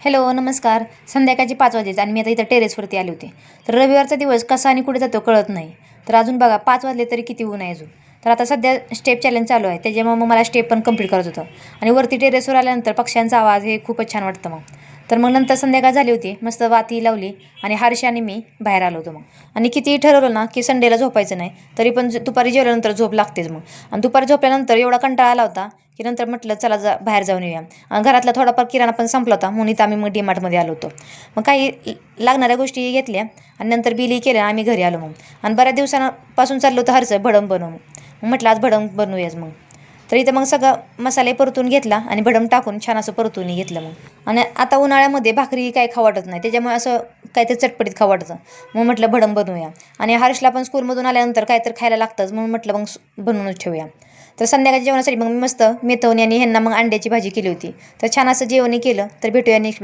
Hello, नमस्कार. संध्याकाळचे 5 वाजलेत आणि मी आता इथं टेरेसवरती आले होते. तर रविवारचा दिवस कसा आणि कुठे जातो कळत नाही. तर अजून बघा 5 वाजले तरी किती ऊन आहे अजून. तर आता सध्या स्टेप चॅलेंज चालू आहे. त्याच्यामुळे मग मला स्टेप पण कंप्लीट करायचं होतं. आणि वरती टेरेसवर आल्यानंतर पक्ष्यांचा आवाज हे खूपच छान वाटतं मग. तर मग नंतर संध्याकाळ झाली होती. मस्त वाती लावली आणि हर्ष आणि मी बाहेर आलो होतो मग. आणि कितीही ठरवलं ना, की संडेला झोपायचं नाही. तरी पण दुपारी जेवल्यानंतर झोप लागतेच मग. आणि दुपारी झोपल्यानंतर एवढा कंटाळा आला होता, की नंतर म्हटलं चला बाहेर जाऊन येऊया. घरातला थोडाफार किराणा पण संपला होता म्हणून इथं आम्ही मग डीमार्टमध्ये आलो होतो. मग काही लागणाऱ्या गोष्टी घेतल्या आणि नंतर बिलही केलं. आम्ही घरी आलो मग. आणि बऱ्याच दिवसांपासून चाललं होतं हरचं भडंग बनवून. मग म्हटलं आज भडंग बनवूयाच मग. तर इथं मग सगळं मसाले परतून घेतला आणि भडंग टाकून छान असं परतून घेतलं मग. आणि आता उन्हाळ्यामध्ये भाकरी काही खाऊ वाटत नाही, त्याच्यामुळे असं काहीतरी चटपटीत खाऊ वाटतं. मग म्हटलं भडंग बनवूया. आणि हर्षला पण स्कूलमधून आल्यानंतर काहीतरी खायला लागतंच म्हणून म्हटलं मग बनवूनच ठेवूया. तर संध्याकाळच्या जेवणासाठी मग मी मस्त मेथवणी आणि ह्यांना मग अंड्याची भाजी केली होती. तर छान असं जेवणही केलं. तर भेटूया नेक्स्ट